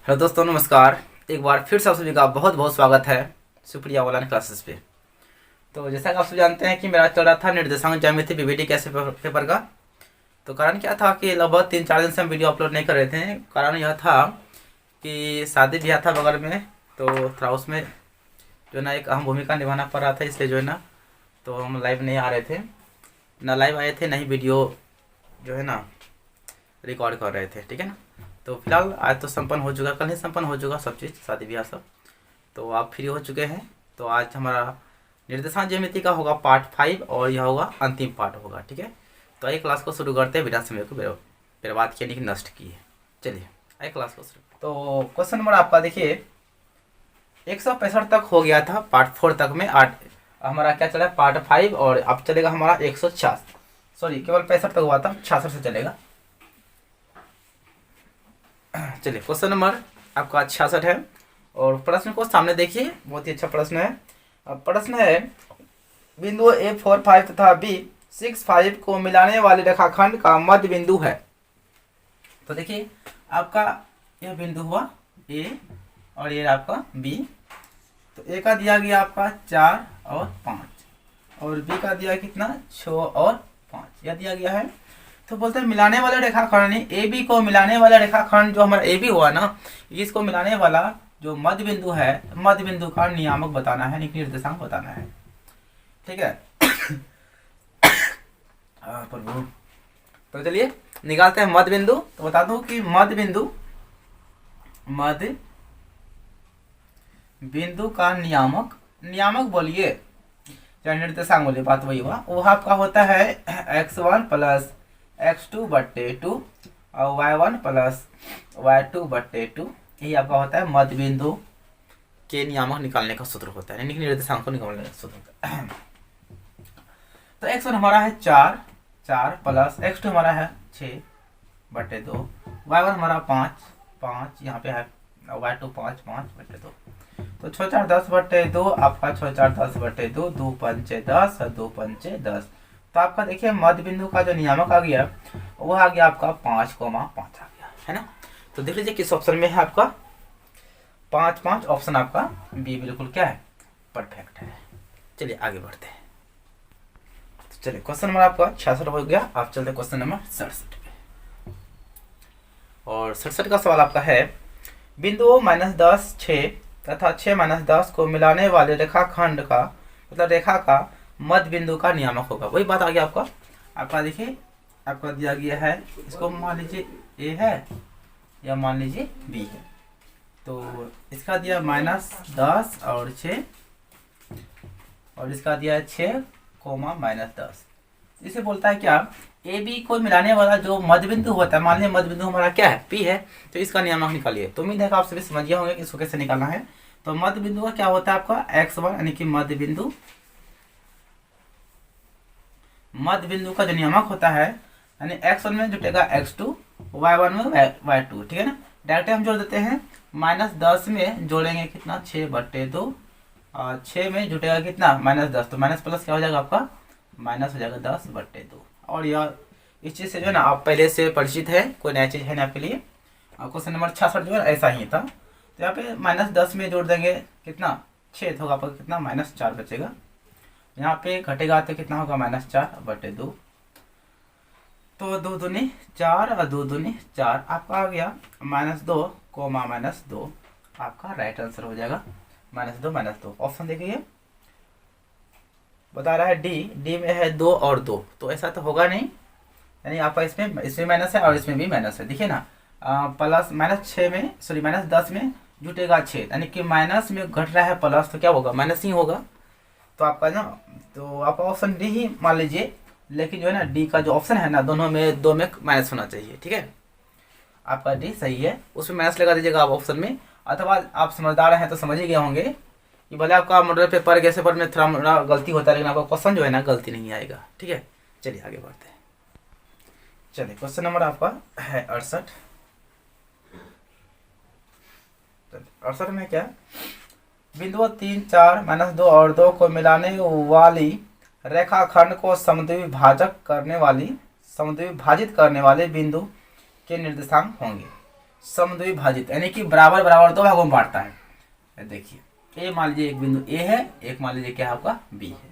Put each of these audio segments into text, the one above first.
Hello दोस्तों, नमस्कार। एक बार फिर से आप सभी का बहुत बहुत स्वागत है सुप्रिया ऑनलाइन क्लासेस पे। तो जैसा कि आप सभी जानते हैं कि मेरा चल रहा था निर्देशांक ज्यामिति पीवीटी कैसे पेपर का। तो कारण क्या था कि लगभग 3-4 दिन से हम वीडियो अपलोड नहीं कर रहे थे। कारण यह था कि शादी ब्याह था बगल में, तो थोड़ा उसमें जो है ना एक अहम भूमिका निभाना पड़ रहा था, इसलिए जो है ना तो हम लाइव नहीं आ रहे थे, ना लाइव आए थे, ना ही वीडियो जो है ना रिकॉर्ड कर रहे थे। ठीक है ना। तो फिलहाल आज तो संपन्न हो चुका, कल ही संपन्न हो चुका सब चीज़, शादी ब्याह सब। तो आप फ्री हो चुके हैं। तो आज हमारा निर्देशांक ज्यामिति का होगा पार्ट 5 और यह होगा अंतिम पार्ट होगा। ठीक है। तो आइए क्लास को शुरू करते हैं, बिना समय को बर्बाद किए नहीं नष्ट किए। चलिए आइए क्लास को शुरू। तो क्वेश्चन नंबर आपका देखिए 165 तक हो गया था, पार्ट 4 तक में। आठ हमारा क्या चला पार्ट 5 और अब चलेगा हमारा 166, सॉरी केवल 65 तक हुआ था, 66 से चलेगा। चलिए क्वेश्चन नंबर आपका 66 है और प्रश्न को सामने देखिए, बहुत ही अच्छा प्रश्न है। अब प्रश्न है बिंदु A45 तथा B65 को मिलाने वाले रेखाखंड का मध्य बिंदु है। तो देखिए आपका यह बिंदु हुआ A और ये आपका B। तो A का दिया गया आपका 4 और 5 और B का दिया कितना 6 और 5 यह दिया गया है। तो बोलते हैं मिलाने वाले रेखाखंड ए बी को मिलाने वाला रेखाखंड जो हमारा ए बी हुआ ना, इसको मिलाने वाला जो मध्य बिंदु है, मध्य बिंदु का नियामक बताना है, निर्देशांक बताना है। ठीक है। प्रभु, तो चलिए निकालते हैं मध्य बिंदु। तो बता दूं कि मध्य बिंदु का नियामक बोलिए या निर्देशांक बोलिए, बात वही हुआ। वो आपका होता है x1 प्लस x2/2 और y1 प्लस y2/2। यही आपका होता है मध्य बिंदु के नियामक निकालने का सूत्र होता है, यानी निर्देशांक को निकालने का सूत्र होता है। तो x1 हमारा है 4 प्लस x2 हमारा है 6/2, y1 हमारा 5 यहाँ पे है, y2 5/2। तो 6 4 10/2 आपका 6 4 10/2, 2 5 10 और 2 5 10। तो आपका देखिए मध्य बिंदु का जो नियामक आ गया वो आ गया आपका 5,5 आ गया है ना। तो देख लीजिए किस ऑप्शन में है आपका 5 ऑप्शन आपका बी बिल्कुल क्या है परफेक्ट है। चलिए आगे बढ़ते हैं। तो चलिए क्वेश्चन नंबर आपका 66 हो गया। आप चलते क्वेश्चन नंबर 67 पे और 67 का सवाल आपका है बिंदु -10 6 तथा 6 -10 को मिलाने वाले रेखाखंड का मतलब रेखा का मध्य बिंदु का नियामक होगा। वही बात आ गया आपका देखिए आपका दिया गया है, इसको मान लीजिए ए है या मान लीजिए बी है। तो इसका दिया -10 और 6 और इसका दिया है 6, -10। इसे बोलता है क्या ए बी को मिलाने वाला जो मध्य बिंदु होता है, मान लीजिए मध्य बिंदु हमारा क्या है पी है, तो इसका नियामक निकालिए। तो उम्मीद है कि आप सभी समझ गए होंगे कि इसको कैसे निकालना है। तो मध्य बिंदु का क्या होता है आपका x1 यानी कि मध्य बिंदु का जो नियामक होता है, यानी x1 में जुटेगा x2, y1 में y2। ठीक है ना। डायरेक्ट हम जोड़ देते हैं, -10 में जोड़ेंगे कितना 6/2 और 6 में जुटेगा कितना -10, तो माइनस प्लस क्या हो जाएगा आपका माइनस हो जाएगा 10/2। और यह इस चीज़ से जो है ना आप पहले से परिचित है, कोई नया चीज़ है ना आपके लिए। क्वेश्चन नंबर 66 जो है ऐसा ही था। तो यहाँ पे -10 में जोड़ देंगे कितना 6 होगा आपका कितना -4 बचेगा। यहाँ पे घटेगा तो कितना होगा -4/2। तो 2 दूनी 4 और 2 दूनी 4 आपका आ गया -2, -2 आपका राइट आंसर हो जाएगा। -2 ऑप्शन देखिए बता रहा है डी में है 2 और 2, तो ऐसा तो होगा नहीं, यानी आपका इसमें माइनस है और इसमें भी माइनस है। देखिए ना प्लस -6 में सॉरी -10 में जुटेगा 6, यानी कि माइनस में घट रहा है प्लस, तो क्या होगा माइनस ही होगा। तो आपका ना तो आपका ऑप्शन डी ही मान लीजिए, लेकिन जो है ना डी का जो ऑप्शन है ना दोनों में 2 में माइनस होना चाहिए। ठीक है, आपका डी सही है, उसमें माइनस लगा दीजिएगा आप ऑप्शन में। अथवा आप समझदार हैं तो समझ ही गए होंगे कि भले आपका मॉडल पेपर कैसे पर में थोड़ा गलती होता है, लेकिन आपका क्वेश्चन जो है ना गलती नहीं आएगा। ठीक है, चलिए आगे बढ़ते हैं। चलिए क्वेश्चन नंबर आपका है 68। 68 में क्या बिंदु 3 4 -2 और 2 को मिलाने वाली रेखाखंड को समद्विभाजित करने वाले बिंदु के निर्देशांक होंगे। समद्विभाजित यानी कि बराबर बराबर दो भागों में बांटता है। देखिए ए मान लीजिए एक बिंदु ए है, एक मान लीजिए क्या आपका बी है,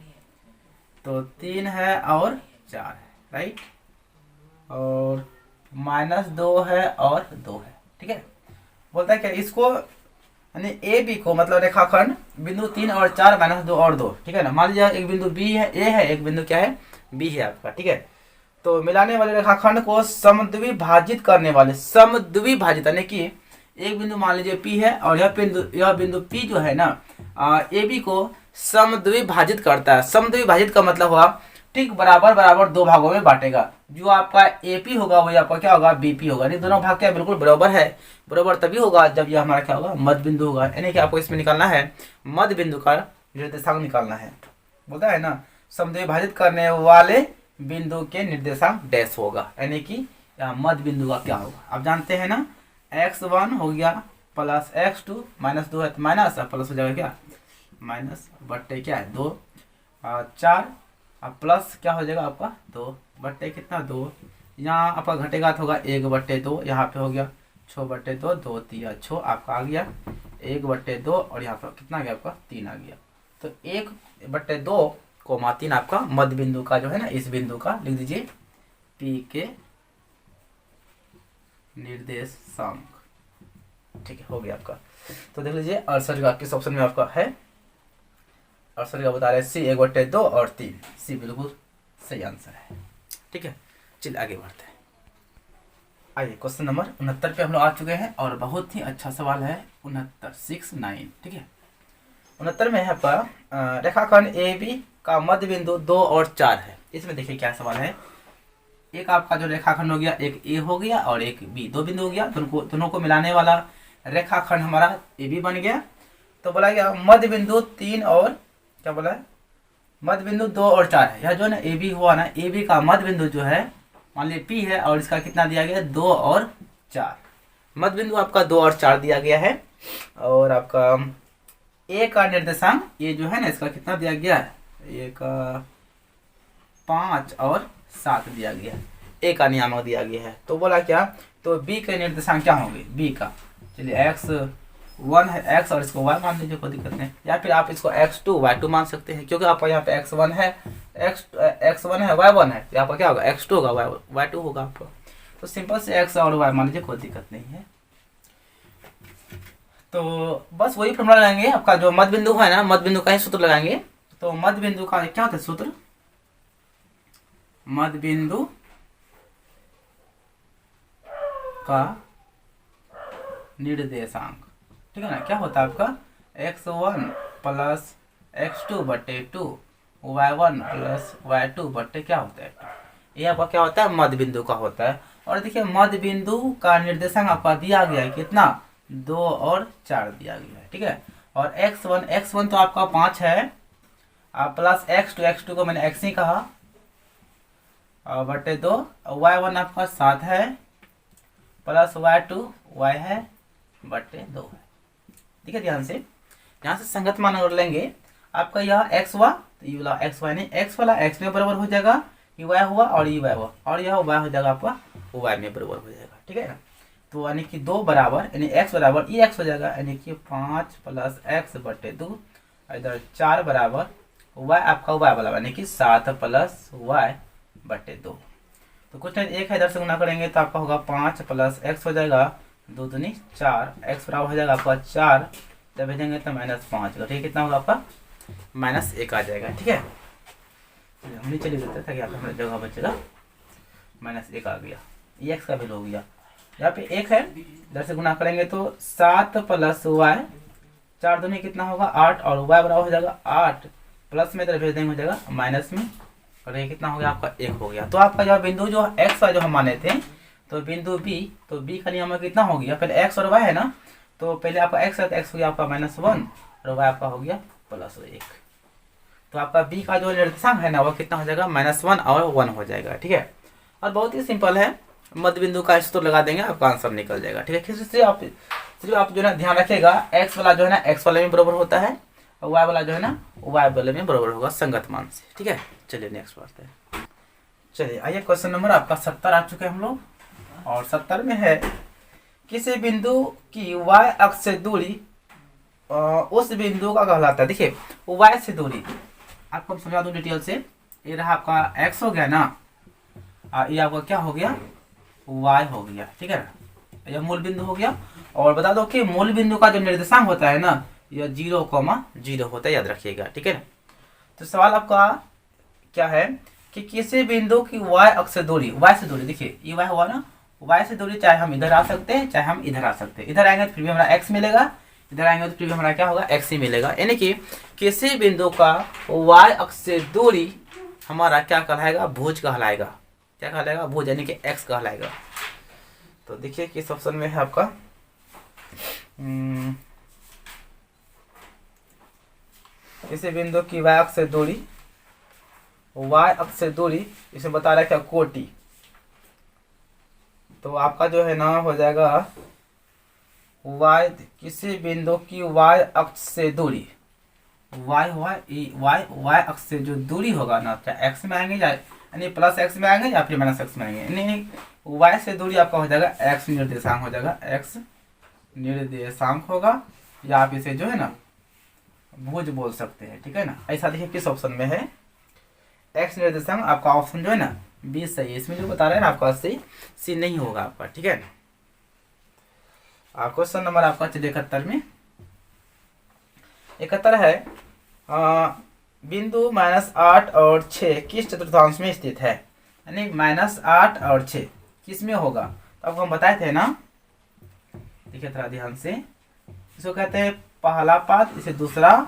तो 3 है और 4 है, राइट, और -2 है और 2 है, ठीक है। बोलता है क्या इसको यानी ए बी को मतलब रेखाखंड बिंदु 3 और 4 -2 और 2, ठीक है ना। मान लीजिए एक बिंदु बी है, ए है, एक बिंदु क्या है बी है आपका, ठीक है। तो मिलाने वाले रेखाखंड को समद्विभाजित करने वाले, समद्विभाजित यानी कि एक बिंदु मान लीजिए पी है और यह बिंदु पी जो है ना ए बी को समद्विभाजित करता है। समद्विभाजित का मतलब हुआ ठीक बराबर बराबर दो भागों में बांटेगा। जो आपका एपी होगा वही आपका क्या होगा बीपी होगा। नहीं दोनों भाग क्या बिल्कुल बराबर है। बराबर तभी होगा जब यह हमारा क्या होगा मध्य बिंदु होगा। यानी कि आपको इसमें निकालना है मध्य बिंदु का निर्देशांक निकालना है। बोलता है ना समद्विभाजित करने वाले बिंदु के निर्देशांक डैश होगा, यानी कि मध्य बिंदु का क्या होगा। आप जानते हैं ना x1 हो गया प्लस x2 -2 है तो माइनस प्लस हो जाएगा क्या माइनस बट्टे क्या है 2 4 प्लस क्या हो जाएगा आपका 2 बट्टे कितना 2। यहाँ आपका घटेगा तो होगा 1/2। यहाँ पे हो गया 6/2 2 3 6 आपका आ गया 1/2 और यहाँ पर कितना आ गया आपका 3 आ गया। तो 1/2 कोमा 3 आपका मध्य बिंदु का जो है ना इस बिंदु का लिख दीजिए P के निर्देशांक, ठीक है हो गया आपका। तो देख लीजिए 68 का किस ऑप्शन में आपका है 68 का बता रहे सी 1/2 और 3 सी बिल्कुल सही आंसर है, ठीक है। चलिए आगे बढ़ते हैं। आइए क्वेश्चन नंबर 69 पे हम लोग आ चुके हैं और बहुत ही अच्छा सवाल है 69, ठीक है। 69 में है आपका रेखाखंड ए बी का मध्य बिंदु 2 और 4 है। इसमें देखिए क्या सवाल है। एक आपका जो रेखाखंड हो गया एक ए हो गया और एक बी, दो बिंदु हो गया, दोनों को मिलाने वाला रेखाखंड हमारा ए बी बन गया। तो बोला गया मध्य बिंदु 3 और क्या बोला है मध्य बिंदु 2 और 4 है। यह जो है ना ए बी हुआ ना ए बी का मध्य बिंदु जो है मान लीजिए पी है और इसका कितना दिया गया 2 और 4। मध्य बिंदु आपका 2 और 4 दिया गया है और आपका ए का निर्देशांक ये जो है ना इसका कितना दिया गया है ए का 5 और 7 दिया गया है। ए का नियामक दिया गया है। तो बोला क्या तो बी के निर्देशांक क्या होंगे बी का चलिए x1 है x और इसको y मान लीजिए कोई दिक्कत नहीं, या फिर आप इसको x2 y2 मान सकते हैं क्योंकि आपका यहाँ पे x1 है x1 है y1 है, यहाँ पर क्या होगा x2 होगा y2 होगा आपको। तो सिंपल से x और y मान लीजिए कोई दिक्कत नहीं है। तो बस वही फॉर्मूला लगाएंगे आपका जो मध्य बिंदु है ना मध्य बिंदु का ही सूत्र लगाएंगे। तो मध्य बिंदु का क्या होता है सूत्र मध्य बिंदु का निर्देशांक, ठीक है ना। क्या होता है आपका x1 plus x2/2 y1 plus y2 बट्टे क्या होता है ये आपका क्या होता है मध्य बिंदु का होता है। और देखिए मध्य बिंदु का निर्देशांक आपका दिया गया है कितना 2 और 4 दिया गया है, ठीक है। और x1 तो आपका 5 है प्लस x2 को मैंने x ही कहा बटे 2 y1 आपका 7 है प्लस y2 y है बटे 2 है, ठीक है। ध्यान से यहाँ से संगत मान अगर लेंगे आपका यह x हुआ तो ये वाला x y नहीं x वाला x में बराबर हो जाएगा ये y हुआ और ये y हुआ और यह y हो जाएगा आपका y में बराबर हो जाएगा, ठीक है ना। तो यानी कि 2 बराबर यानी x बराबर ये x हो जाएगा यानी कि 5 प्लस x बटे 2 इधर 4 बराबर y आपका y वाला यानी कि 7 प्लस y बटे 2। तो कुछ नहीं एक है इधर से गुना करेंगे तो आपका होगा 5 प्लस x हो जाएगा 2 दूनी 4 x बराबर हो जाएगा आपका 4 जब भेजेंगे तो -5 ठीक कितना होगा आपका -1 आ जाएगा, ठीक है। हम नीचे लिख देते ताकि आपका जगह बचेगा -1 आ गया ये x का वैल्यू हो गया। यहाँ पे 1 है इधर से गुना करेंगे तो 7 प्लस y 4 दूनी कितना होगा 8 और y बराबर हो जाएगा 8 प्लस में इधर भेज देंगे हो जाएगा माइनस में और ये कितना हो गया आपका 1 हो गया। तो आपका जो बिंदु जो x का जो हम माने थे तो बिंदु b तो b का नियम कितना हो गया पहले x और y है ना तो पहले आपका x है तो x हो गया आपका -1 और y आपका हो गया +1। तो आपका b का जो निर्देशांक है ना वो कितना हो जाएगा -1 और 1 हो जाएगा, ठीक है। और बहुत ही सिंपल है मध्य बिंदु का सूत्र लगा देंगे आपका आंसर निकल जाएगा, ठीक है। किसी आप जो है ना ध्यान रखिएगा x वाला जो है ना x वाले में बराबर होता है और y वाला जो है ना y वाले में बराबर होगा संगत मान से, ठीक है। चलिए नेक्स्ट बढ़ते हैं। चलिए आइए क्वेश्चन नंबर आपका 70 आ चुके हैं हम लोग और 70 में है किसी बिंदु की y अक्ष से दूरी उस बिंदु का कहलाता है। देखिए y से दूरी आपको हम समझा दूं डिटेल से। ये रहा आपका x हो गया ना, और ये आपका क्या हो गया, y हो गया, ठीक है ना। यह मूल बिंदु हो गया। और बता दो कि मूल बिंदु का जो निर्देशांक होता है ना, यह 0,0 होता है, याद रखिएगा, ठीक है ना। तो सवाल आपका क्या है कि किसी बिंदु की y अक्ष से दूरी, y से दूरी, देखिए ये y हुआ ना, y से दूरी चाहे हम इधर आ सकते हैं चाहे हम इधर आ सकते हैं। इधर आएंगे तो फिर भी हमारा x मिलेगा, इधर आएंगे तो फिर भी हमारा क्या होगा, x ही मिलेगा। यानी कि किसी बिंदु का y अक्ष से दूरी हमारा क्या कहलाएगा, भुज कहलाएगा। क्या कहलाएगा, भुज, यानी कि x कहलाएगा। तो देखिए किस ऑप्शन में है आपका किसी बिंदु की y अक्ष से दूरी, y अक्ष से दूरी इसमें बता रहा है क्या, कोटि। तो आपका जो है ना हो जाएगा y, किसी बिंदु की y अक्ष से दूरी, y अक्ष से जो दूरी होगा ना, चाहे x में आएंगे यानी प्लस x में आएंगे या फिर माइनस x में आएंगे, नहीं y से दूरी आपका हो जाएगा x निर्देशांक हो जाएगा, x निर्देशांक होगा, या आप इसे जो है ना भुज बोल सकते हैं, ठीक है ना। ऐसा देखिए किस ऑप्शन में है, x निर्देशांक आपका ऑप्शन जो है ना बी सही है। इसमें जो बता रहे हैं ना आपका सी नहीं होगा आपका, ठीक है ना। क्वेश्चन नंबर आपका चलिए 71 में 71 है, बिंदु -8 और 6 किस चतुर्थांश में स्थित है, यानी -8 और 6 किस में होगा। तो आपको हम बताए थे ना, देखिए थोड़ा ध्यान से, इसको कहते हैं पहला पाद, इसे दूसरा,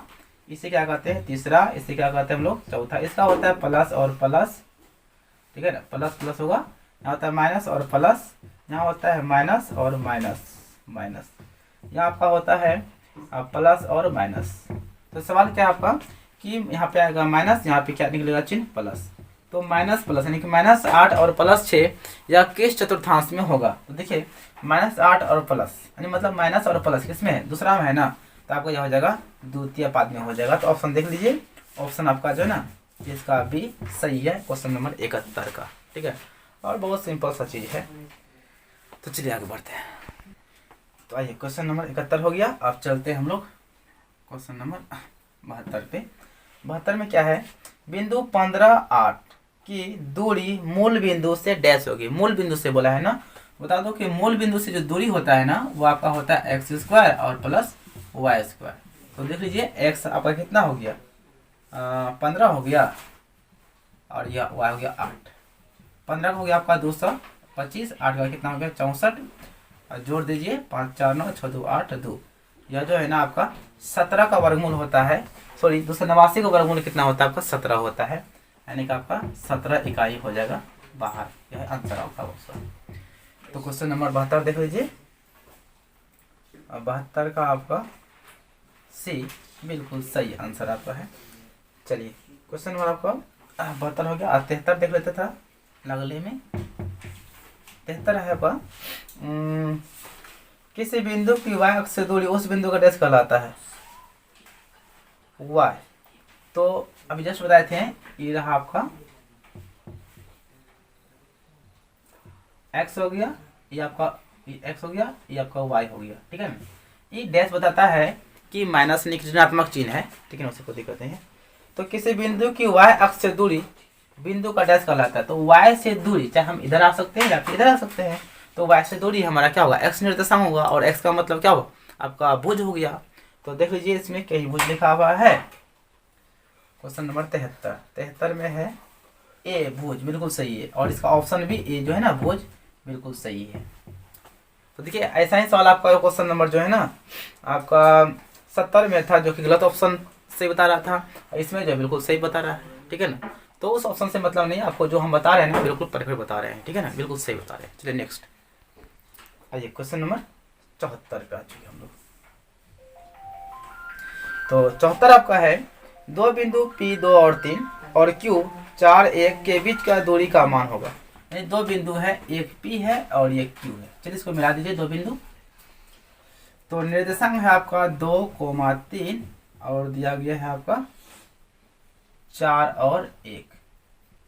इसे क्या कहते हैं तीसरा, इसे क्या कहते हैं हम लोग चौथा। इसका होता है प्लस और प्लस, ठीक है ना, प्लस प्लस होगा, यहाँ होता है माइनस और प्लस, यहाँ होता है माइनस और माइनस, यहाँ आपका होता है प्लस और माइनस। तो सवाल क्या है आपका कि यहाँ पे आएगा माइनस, यहाँ पे क्या निकलेगा चिन्ह प्लस। तो माइनस प्लस यानी कि -8 और +6 या किस चतुर्थांश में होगा। तो देखिए -8 और प्लस यानी मतलब माइनस और प्लस किसमें है, दूसरा में है ना, तो आपको यह हो जाएगा द्वितीय पाद में हो जाएगा। तो ऑप्शन देख लीजिए, ऑप्शन आपका जो है ना इसका भी सही है, क्वेश्चन नंबर 71 का, ठीक है। और बहुत सिंपल सा चीज है। तो चलिए आगे बढ़ते हैं। तो आइए क्वेश्चन नंबर 71 हो गया। अब चलते हैं हम लोग क्वेश्चन नंबर 72 पे। 72 में क्या है, बिंदु 15,8 की दूरी मूल बिंदु से डैश होगी। मूल बिंदु से बोला है ना, बता दो कि मूल बिंदु से जो दूरी होता है ना वो आपका होता है x² और प्लस y²। तो देख लीजिए x आपका कितना हो गया, 15 हो गया, और यह y हो गया 8। 15 का हो गया आपका 225, 8 का कितना हो गया 64, और जोड़ दीजिए 5 4 9 6 2 8 2। यह जो है ना आपका 17 का वर्गमूल होता है, सॉरी 289 का वर्गमूल कितना होता है आपका 17 होता है, यानी कि आपका 17 इकाई हो जाएगा बाहर। यह आंसर आपका क्वेश्चन। तो क्वेश्चन नंबर 72 देख लीजिए। 72 का आपका सी बिल्कुल सही आंसर आपका है। चलिए क्वेश्चन नंबर आपका 72 हो गया। 73 देख लेते था लगले में। 73 है आपका, किसी बिंदु की y अक्ष से दूरी उस बिंदु का डैश कहलाता है y। तो अभी जस्ट बताए थे, ये रहा आपका x हो गया, ये आपका x हो गया, ये आपका y हो गया, ठीक है ना। ये डैश बताता है कि माइनस ऋणात्मक चिन्ह है, ठीक है ना, उसे कोई दिक्कत नहीं है। तो किसी बिंदु की y अक्ष से दूरी बिंदु का डैश कहलाता है। तो y से दूरी चाहे हम इधर आ सकते हैं या फिर इधर आ सकते हैं, तो y से दूरी हमारा क्या होगा, x निर्देशांक होगा, और x का मतलब क्या होगा आपका भुज हो गया। तो देख लीजिए इसमें कहीं भुज लिखा हुआ है। क्वेश्चन नंबर 73 में है ए भुज, बिल्कुल सही है, और इसका ऑप्शन भी ए जो है ना भुज बिल्कुल सही है। तो देखिए ऐसा ही सवाल आपका क्वेश्चन नंबर जो है ना आपका 70 में था, जो कि गलत ऑप्शन सही बता रहा था, इसमें जो बिल्कुल सही बता रहा है, ठीक है ना। तो उस ऑप्शन से मतलब नहीं, आपको जो हम बता रहे हैं ना बिल्कुल परफेक्ट बता रहे हैं, ठीक है ना, बिल्कुल सही बता रहे हैं। चलिए नेक्स्ट आइए क्वेश्चन नंबर 74 पे आ चुके हम लोग। तो 74 आपका है, दो बिंदु P 2 और 3 और Q 4 1 के बीच का दूरी का मान होगा। यानी दो बिंदु है, एक P है और एक Q है। चलिए इसको मिला दीजिए दो बिंदु। तो निर्देशांक है आपका 2,3 और दिया गया है आपका 4 और 1,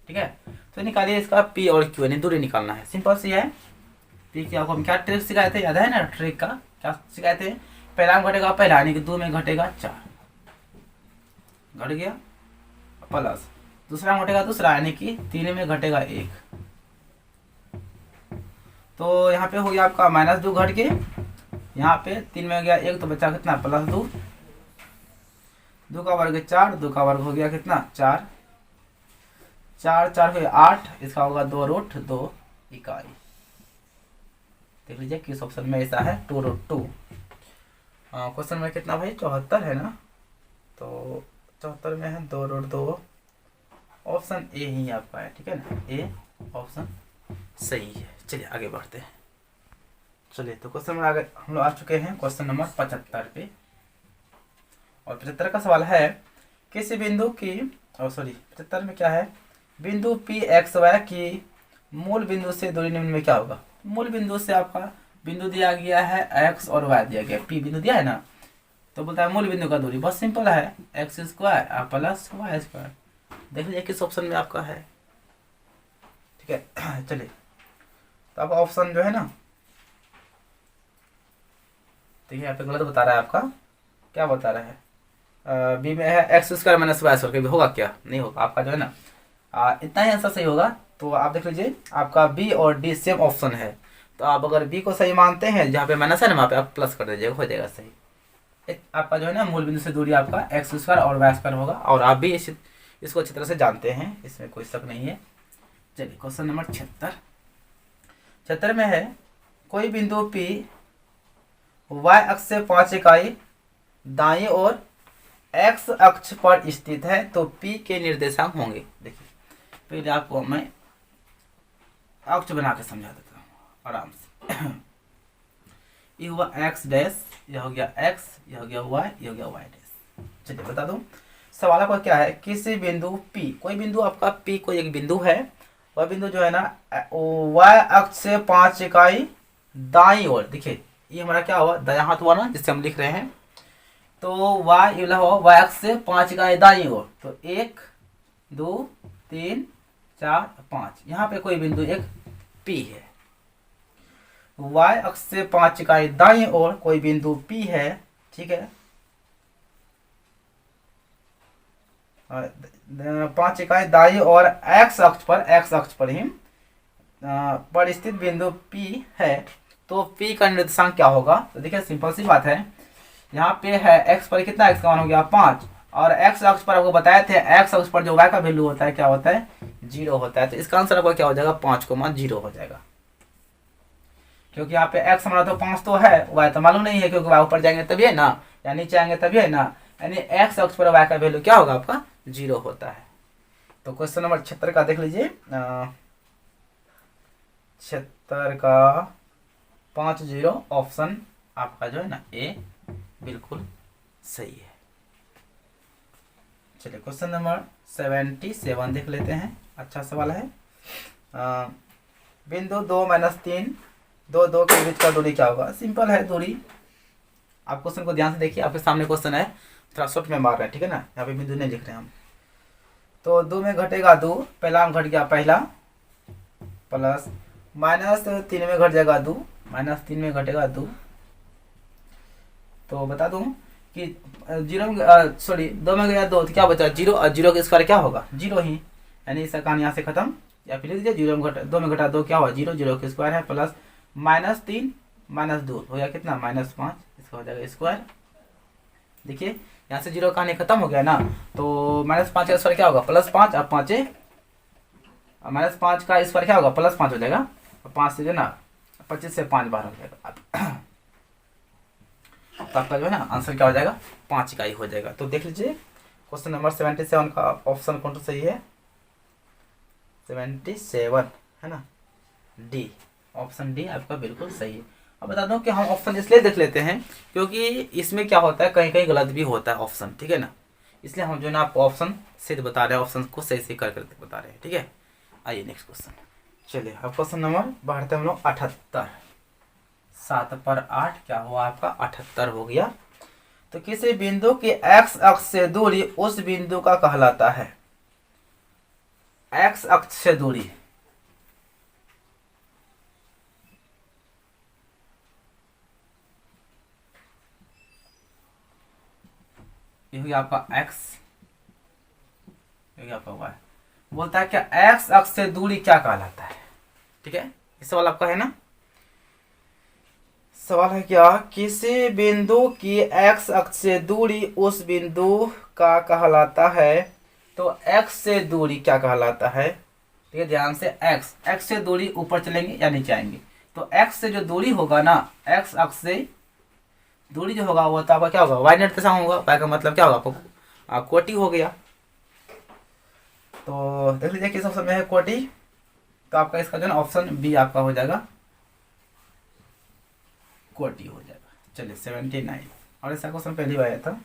ठीक है। तो निकालिए इसका P और Q, यानी दूरी निकालना है, सिंपल सी है। पी की आपको हम क्या ट्रिक सिखाए थे, याद है ना ट्रिक का, क्या सिखाए थे, पहला में घटेगा पहला यानी कि 2 में घटेगा 4 घट गया, प्लस दूसरा में घटेगा दूसरा यानी कि 3 में घटेगा 1, तो यहाँ पे हो गया आपका -2 घट के, यहाँ पे 3 में हो गया 1 तो बचा कितना +2, 2 का वर्ग 4, 2 का वर्ग हो गया कितना 4, 4 4 हुए 8, इसका होगा 2√2 इकाई। देख लीजिए किस ऑप्शन में ऐसा है 2√2। क्वेश्चन में कितना भाई 74 है ना, तो 74 में है 2√2, ऑप्शन ए ही आपका है, ठीक है ना, ए ऑप्शन सही है। चलिए आगे बढ़ते हैं। चलिए तो क्वेश्चन में आगे हम लोग आ चुके हैं क्वेश्चन नंबर 75 पे, और 75 का सवाल है किसी बिंदु की 75 में क्या है, बिंदु पी एक्स वाई की मूल बिंदु से दूरी निम्न में क्या होगा। मूल बिंदु से आपका बिंदु दिया गया है एक्स और वाई दिया गया, पी बिंदु दिया है ना, तो बोलता है मूल बिंदु का दूरी, बहुत सिंपल है x² प्लस y²। देख लीजिए किस ऑप्शन में आपका है, ठीक है। चलिए तो आपका ऑप्शन जो है ना, देखिए यहाँ पे गलत बता रहा है आपका, क्या बता रहा है, बी में है x² - y², कभी होगा क्या, नहीं होगा आपका जो है ना, इतना ही आंसर सही होगा। तो आप देख लीजिए आपका बी और डी सेम ऑप्शन है, तो आप अगर बी को सही मानते हैं, जहाँ पे माइनस है ना वहाँ पे आप प्लस कर दीजिएगा, हो जाएगा सही। आपका जो है ना मूल बिंदु से दूरी आपका x² और y² होगा, और आप भी इसको अच्छी तरह से जानते हैं, इसमें कोई शक नहीं है। चलिए क्वेश्चन नंबर 76 में है कोई बिंदु P y अक्ष से 5 इकाई दाईं ओर x अक्ष पर स्थित है, तो P के निर्देशांक होंगे। देखिए पहले आपको मैं अक्ष बना के समझा देता हूँ आराम से। ये हुआ x डैश, यह हो गया x, यह हो गया y, यह हो गया y डैश। चलिए बता दूं सवाल आपका क्या है, किसी बिंदु P, कोई बिंदु आपका P कोई एक बिंदु है, वह बिंदु जो है ना y अक्ष से 5 इकाई दाईं ओर, देखिए ये हमारा क्या हुआ दायां हाथ हुआ ना जिससे हम लिख रहे हैं, तो y हुआ y अक्ष से 5 इकाई दाईं ओर, तो 1 2 3 4 5, यहाँ पे कोई बिंदु एक P है, y अक्ष से 5 इकाई दाईं ओर कोई बिंदु P है, ठीक है, 5 इकाई दाईं और x अक्ष पर ही पर स्थित बिंदु P है, तो P का निर्देशांक क्या होगा। तो देखिए सिंपल सी बात है, यहाँ पे है x पर कितना, x का मान हो गया 5, और x अक्ष पर आपको बताए थे x अक्ष पर जो y का वैल्यू होता है क्या होता है 0 होता है, तो इसका आंसर आपका क्या हो जाएगा 5 को मान 0 हो जाएगा, क्योंकि यहाँ पे x हमारा तो 5 तो है, y तो मालूम नहीं है, क्योंकि y ऊपर जाएंगे तभी है ना, या नीचे आएंगे तभी है ना, यानी x अक्ष पर y का वैल्यू क्या होगा आपका 0 होता है। तो क्वेश्चन नंबर 76 का देख लीजिए, 76 का 50 ऑप्शन आपका जो है ना ए बिल्कुल सही है। चलिए क्वेश्चन नंबर 77 देख लेते हैं, अच्छा सवाल है। बिंदु 2 - 3 2 2 के बीच का दूरी क्या होगा। सिंपल है दूरी, आप क्वेश्चन को ध्यान से देखिए, आपके सामने क्वेश्चन है, थोड़ा शॉर्ट में मार रहे हैं, ठीक है ना, यहाँ पे बिंदु नहीं लिख रहे हैं हम। तो 2 में घटेगा 2, पहला में घट गया पहला, प्लस -3 में घट जाएगा 2, -3 में घटेगा 2, तो बता दूं कि 2 में गया 2 तो क्या बचा 0, और 0 के स्क्वायर क्या होगा 0 ही, यानी इसका कहानी यहाँ से खत्म। या फिर लिख दीजिए 2 में घटा 2 क्या हुआ 0, 0 के स्क्वायर है, प्लस -3 -2 हो गया कितना -5, इसका हो जाएगा स्क्वायर। देखिए यहाँ से 0 कहानी खत्म हो गया ना, तो -5 का स्क्वायर क्या होगा +5, अब 5 -5 का स्क्वायर क्या होगा +5 हो जाएगा, 5 से जो ना 25 से 5 बार हो जाएगा, तो आपका जो है ना आंसर क्या हो जाएगा 5 इकाई हो जाएगा। तो देख लीजिए क्वेश्चन नंबर 77 का ऑप्शन कौन सा सही है, 77 है ना, डी, ऑप्शन डी आपका बिल्कुल सही है। अब बता दूं कि हम ऑप्शन इसलिए देख लेते हैं क्योंकि इसमें क्या होता है कहीं कहीं गलत भी होता है ऑप्शन, ठीक है ना, इसलिए हम जो है ना आपको ऑप्शन सिद्ध बता रहे हैं, ऑप्शन को सही से कर बता रहे हैं, ठीक है। आइए नेक्स्ट क्वेश्चन, चलिए अब क्वेश्चन नंबर बढ़ते हम लोग 78, 7 पर 8 क्या हुआ आपका 78 हो गया। तो किसी बिंदु की x अक्ष से दूरी उस बिंदु का कहलाता है, x अक्ष से दूरी, ये हो गया आपका x, ये हो गया आपका y। बोलता है क्या x अक्ष से दूरी क्या कहलाता है। ठीक है, ये सवाल आपका है ना। सवाल है क्या, किसी बिंदु की x अक्ष से दूरी उस बिंदु का कहलाता है। तो x से दूरी क्या कहलाता है। ठीक है, ध्यान से x से दूरी ऊपर चलेंगे या नीचे आएंगे। तो x से जो दूरी होगा ना, x अक्ष से दूरी जो होगा वो तो आपका क्या होगा, वाई निर्देशांक होगा। वाई का मतलब क्या होगा आपको, कोटि हो गया। तो देख लीजिए किस ऑप्शन में है कोटि। तो आपका इसका जो है ऑप्शन बी आपका हो जाएगा, कोटि हो जाएगा। चलिए 79, और इसका क्वेश्चन पहली बार आया था।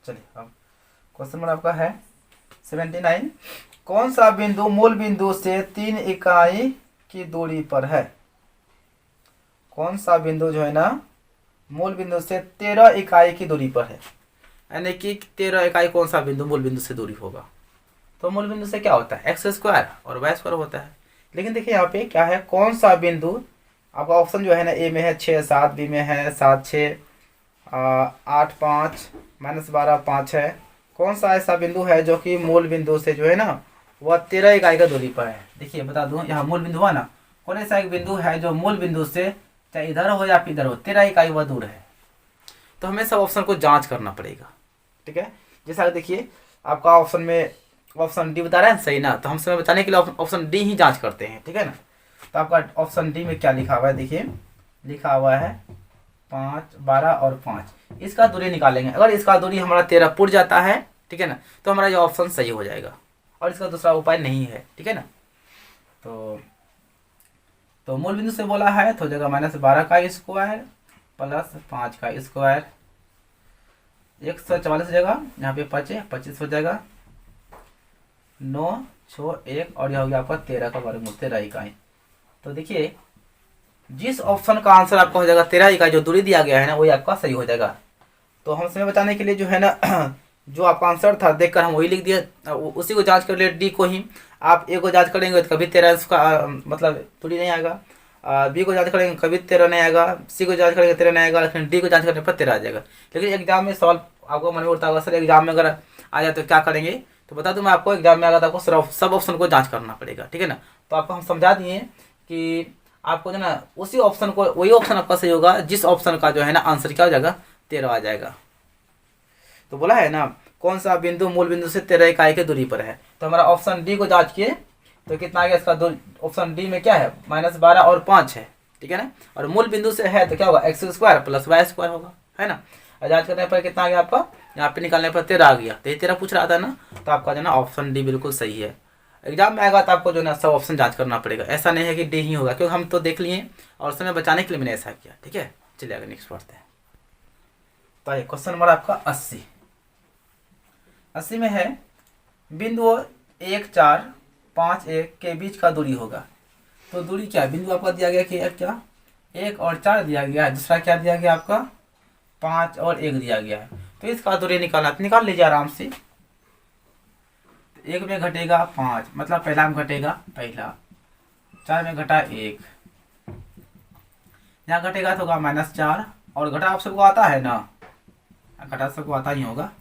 चलिए अब क्वेश्चन नंबर आपका है 79। कौन सा बिंदु मूल बिंदु से 3 इकाई की दूरी पर है। कौन सा बिंदु जो है ना मूल बिंदु से 13 इकाई की दूरी पर है। यानी कि 13 इकाई कौन सा बिंदु मूल बिंदु से दूरी होगा। तो मूल बिंदु से क्या होता है, एक्स स्क्वायर और वाई स्क्वायर होता है। लेकिन देखिए यहाँ पे क्या है, कौन सा बिंदु। आपका ऑप्शन जो है ना, ए में है 6 7, बी में है 7 6, 8 5, -12 5 है। कौन सा ऐसा बिंदु है जो कि मूल बिंदु से जो है ना वह 13 इकाई का दूरी पर है। देखिए बता दूं, यहाँ मूल बिंदु हुआ ना, कौन ऐसा एक बिंदु है जो मूल बिंदु से चाहे इधर हो या फिर इधर हो 13 इकाई वह दूर है। तो हमें सब ऑप्शन को जांच करना पड़ेगा। ठीक है, जैसा देखिए आपका ऑप्शन में ऑप्शन डी बता रहा है सही ना, तो हम समय बचाने के लिए ऑप्शन डी ही जांच करते हैं। ठीक है ना, तो आपका ऑप्शन डी में क्या लिखा हुआ है, देखिए लिखा हुआ है 5 12 और 5। इसका दूरी निकालेंगे। अगर इसका दूरी हमारा 13 पुर जाता है, ठीक है ना, तो हमारा ये ऑप्शन सही हो जाएगा और इसका दूसरा उपाय नहीं है। ठीक है ना, तो मूल बिंदु से बोला है तो हो जाएगा -12 का स्क्वायर प्लस 5 का स्क्वायर, 144 हो जाएगा। यहाँ पे 25 हो जाएगा, 9 6 1 और यह हो गया आपका 13 का वर्गमूल, 13 इकाई। तो देखिए जिस ऑप्शन का आंसर आपका हो जाएगा 13 इकाई, जो दूरी दिया गया है ना वही आपका सही हो जाएगा। तो हम समय बचाने के लिए जो है ना जो आपका आंसर था देखकर हम वही लिख दिया, उसी को जांच कर लिए डी को ही। आप ए को जांच करेंगे तो कभी 13 इसका मतलब दूरी नहीं आएगा, बी को जांच करेंगे कभी 13 नहीं आएगा, सी को जांच करेंगे 13 नहीं आएगा, लेकिन डी को जांच करने पर 13 आ जाएगा। लेकिन एग्जाम में सवाल आपको मन में उठता होगा, सर एग्जाम में अगर आ जाए तो क्या करेंगे। तो बता दूं मैं आपको, एग्जाम में अगर आपको सब ऑप्शन को जांच करना पड़ेगा। ठीक है ना, तो आपको हम समझा दिए कि आपको जो ना उसी ऑप्शन को, वही ऑप्शन आपका सही होगा जिस ऑप्शन का जो है ना आंसर क्या हो जाएगा, 13 आ जाएगा। तो बोला है ना कौन सा बिंदु मूल बिंदु से 13 इकाई की दूरी पर है। तो हमारा ऑप्शन डी को जांच किए तो कितना आ गया इसका, ऑप्शन डी में क्या है -12 और 5 है। ठीक है ना, और मूल बिंदु से है तो क्या होगा X square plus Y square होगा, है ना। जांच करने पर कितना आ गया आपका, यहाँ पे निकालने पर 13 आ गया। तो ये 13 पूछ रहा था ना, तो आपका जो ना ऑप्शन डी बिल्कुल सही है। एग्जाम में आएगा तो आपको जो ना सब ऑप्शन जांच करना पड़ेगा, ऐसा नहीं है कि डी ही होगा, क्योंकि हम तो देख लिए और समय बचाने के लिए मैंने ऐसा किया। ठीक है, चलिए आगे नेक्स्ट पढ़ते हैं। तो ये क्वेश्चन नंबर आपका 80 में है बिंदु 1 4 5 1 के बीच का दूरी होगा। तो दूरी क्या है, बिंदु आपका दिया गया कि क्या 1 और 4 दिया गया है, दूसरा क्या दिया गया आपका 5 और 1 दिया गया है। तो इसका दूरी निकालना, तो निकाल लीजिए आराम से। 1 में घटेगा 5, मतलब पहला में घटेगा पहला, 4 में घटा 1, यहाँ घटेगा तो होगा -4, और घटा आप सबको आता है ना, घटा सबको आता ही होगा।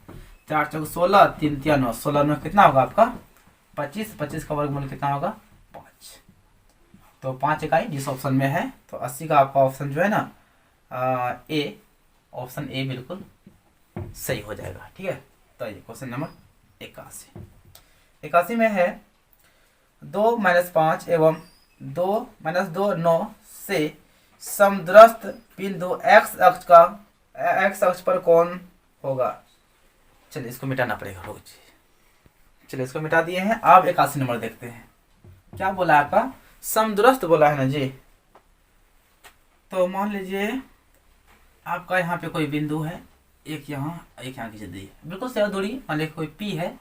4 चौक 16, 3 3 9, 16 में कितना होगा आपका 25, 25 का वर्गमूल कितना होगा 5। तो 5 इकाई जिस ऑप्शन में है, तो 80 का आपका ऑप्शन जो है ना ए, ऑप्शन ए बिल्कुल सही हो जाएगा। ठीक है, तो ये क्वेश्चन नंबर 81 में है 2 - 5 एवं 2 - 2 9 से समद्रस्त बिंदु एक्स अक्ष पर कौन होगा। चलिए इसको मिटाना पड़ेगा, रोज। चलिए इसको मिटा दिए हैं। अब 81 नंबर देखते हैं क्या बोला आपका, समदूरस्थ बोला है ना जी। तो मान लीजिए आपका यहाँ पे कोई बिंदु है, एक यहाँ की दी है, बिल्कुल सही दूरी। मान लीजिए कोई P है,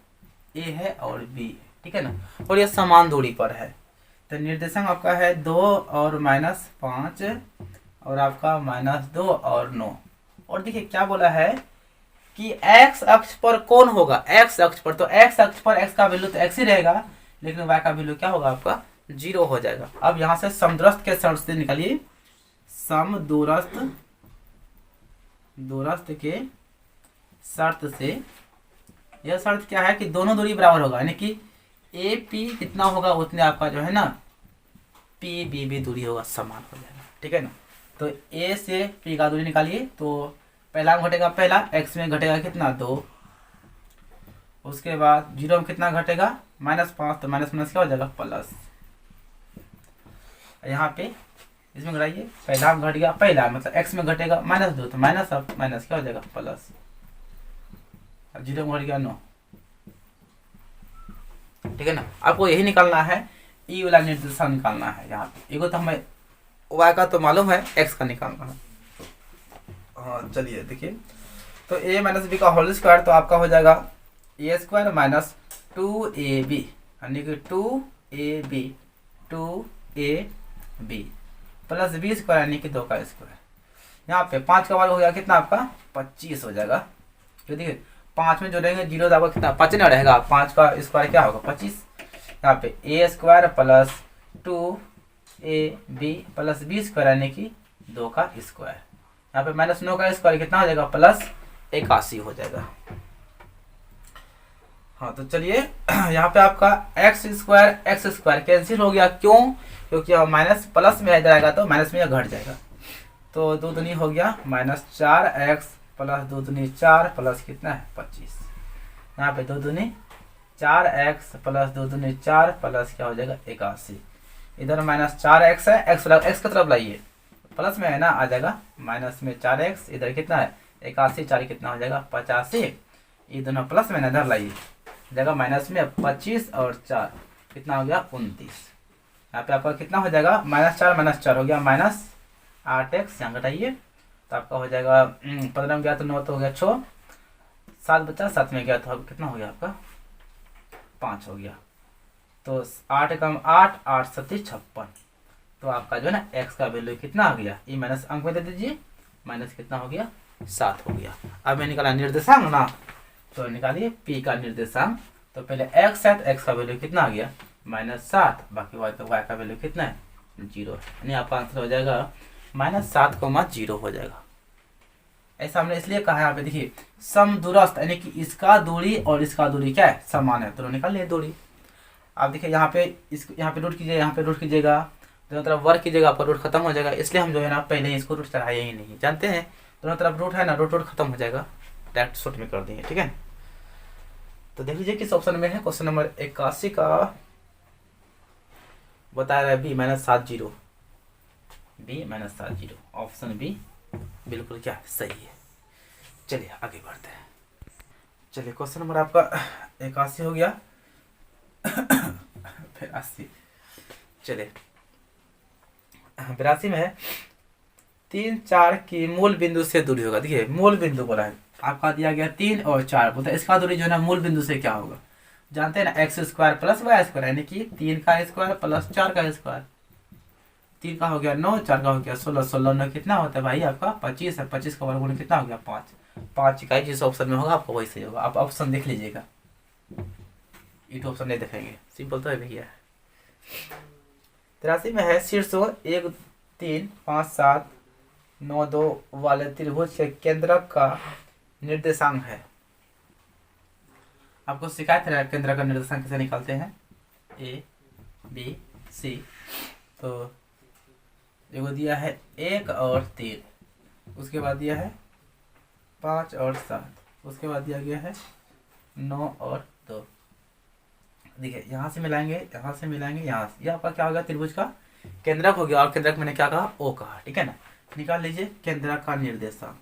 A है और B है, ठीक है ना, और ये समान दूरी पर है। तो निर्देशांक आपका है 2 और -5 और आपका -2 और 9। और देखिए क्या बोला है कि x अक्ष पर कौन होगा, x अक्ष पर। तो x अक्ष पर x का वैल्यू तो x ही रहेगा, लेकिन y का वैल्यू क्या होगा आपका 0 हो जाएगा। अब यहाँ से समदूरस्थ के शर्त से निकालिए, समदूरस्थ के शर्त से, यह शर्त क्या है कि दोनों दूरी बराबर होगा, यानी कि ए पी कितना होगा उतने आपका जो है ना पी बी भी दूरी होगा, समान हो जाएगा, ठीक है ना। तो ए से पी का दूरी निकालिए, तो पहला में घटेगा पहला, एक्स में घटेगा कितना 2, उसके बाद 0 में कितना घटेगा -5, तो माइनस माइनस क्या हो जाएगा प्लस। यहाँ पे इसमें घटाइए, पहला में घट गया पहला, मतलब एक्स में घटेगा -2, तो माइनस, अब माइनस क्या हो जाएगा प्लस, 0 में घट गया 9, ठीक है ना। आपको यही निकालना है, ई वाला निर्देशांक निकालना है। यहाँ पे एगो तो हमें y का तो मालूम है, x का निकालना है। हाँ चलिए देखिए, तो a माइनस बी का होल स्क्वायर, तो आपका हो जाएगा ए स्क्वायर माइनस 2ab, यानी कि 2ab प्लस बी स्क्वायर, यानी कि 2 का स्क्वायर। यहाँ पे 5 का वर्ग हो गया कितना आपका 25 हो जाएगा। तो देखिए 5 में जोड़ेंगे 0 तो आपका कितना 5 ना रहेगा, 5 का स्क्वायर क्या होगा 25। यहाँ पे A square plus 2ab plus B square, यानी कि 2 का स्क्वायर। यहाँ पे -9 का स्क्वायर कितना हो जाएगा +81 हो जाएगा। हाँ तो चलिए यहाँ पे आपका एक्स स्क्वायर कैंसिल हो गया, क्यों? क्योंकि माइनस प्लस में इधर आएगा तो माइनस में घट जाएगा। तो 2 दूनी हो गया -4x प्लस 2 दूनी 4 प्लस कितना है 25। यहाँ पे 2 दूनी 4x प्लस 2 दूनी 4 प्लस क्या हो जाएगा 81। इधर -4x है, x की तरफ लाइए, प्लस में है ना आ जाएगा माइनस में 4x, इधर कितना है 81, 4 कितना हो जाएगा 85, ये दोनों प्लस में ना इधर लाइए, जाएगा माइनस में 25 और 4 कितना हो गया 29। यहाँ पे आपका कितना हो जाएगा -4 हो गया -8x, यहाँ घटाइए तो आपका हो जाएगा 15 में गया तो 9 तो हो गया 6, 7 बचा, 7 में गया तो कितना हो गया आपका 5 हो गया। तो 8 कम 8, 8 7 56, तो आपका जो है ना x का वैल्यू कितना आ गया, ये माइनस अंक में दे दीजिए, माइनस कितना हो गया 7 हो गया। अब मैं निकाला निर्देशांक ना, तो निकालिए p का निर्देशांक। तो पहले x है तो x का वैल्यू कितना आ गया -7, बाकी y तो y का वैल्यू कितना है 0, यानी आपका आंसर हो जाएगा -7, 0 हो जाएगा। ऐसा हमने इसलिए कहा है, यहाँ पे देखिए समदूरस्थ, यानी कि इसका दूरी और इसका दूरी क्या है समान है, तो निकाल लिए दूरी। आप देखिए यहाँ पे यहाँ पे रूट कीजिए, यहाँ पे रूट कीजिएगा, दोनों तरफ वर्ग कीजिएगा, आपका रूट खत्म हो जाएगा। इसलिए हम जो है ना पहले ही इसको रूट चढ़ाए ही नहीं, जानते हैं दोनों तरफ रूट है ना, रूट खत्म हो जाएगा, डायरेक्ट शॉर्ट में कर देंगे, ठीक है। तो देख लीजिए किस ऑप्शन में है, क्वेश्चन नंबर 81 का बता रहा है b -70, ऑप्शन बी बिल्कुल क्या सही है। चलिए आगे बढ़ते हैं। चलिए क्वेश्चन नंबर आपका 81 हो गया फिर 80। चलिए 82 में है 3, 4 की मूल बिंदु से दूरी होगा। देखिए मूल बिंदु बोला है, आपका दिया गया 3 और 4, बोलते हैं इसका दूरी जो है ना मूल बिंदु से क्या होगा, जानते हैं ना x² प्लस y², यानी कि 3 का स्क्वायर प्लस 4 का स्क्वायर। 3 का हो गया 9, 4 का हो गया 16, 16 9 कितना होता है भाई आपका 25 है, 25 का वर्गमूल कितना हो गया 5 इकाई। जिस ऑप्शन में होगा आपको वही सही होगा। आप ऑप्शन देख लीजिएगा, ये तो ऑप्शन नहीं देखेंगे, सिंपल तो है भैया। 83 में है शीर्षों 1 3 5 7 9 2 वाले त्रिभुज के केंद्रक का निर्देशांक है। आपको शिकायत है केंद्र का निर्देशांक कैसे निकालते हैं, ए बी सी। तो एगो दिया है 1 और 3, उसके बाद दिया है 5 और 7, उसके बाद दिया गया है 9 और 2। देखिए यहाँ से मिलाएंगे, यहाँ से मिलाएंगे, यहाँ से, ये आपका क्या होगा त्रिभुज का केंद्रक हो गया। और केंद्रक मैंने क्या कहा ओ कहा, ठीक है ना। निकाल लीजिए केंद्रक का निर्देशांक।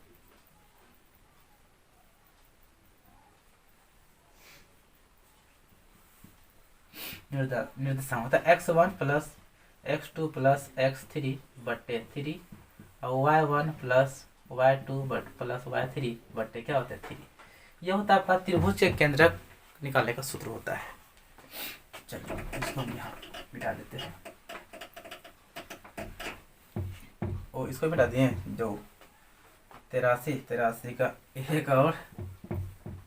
निर्देशांक होता है x1 plus x2 plus x3 बट्टे 3 और y1 plus y2 plus y3 बट्टे क्या होता है 3। यह होता है आपका त्रिभुज के केंद्रक निकालने का सूत्र होता है। चलिए इसको हम यहाँ मिटा देते हैं, ओ इसको मिटा दिए जो 83 का 1 और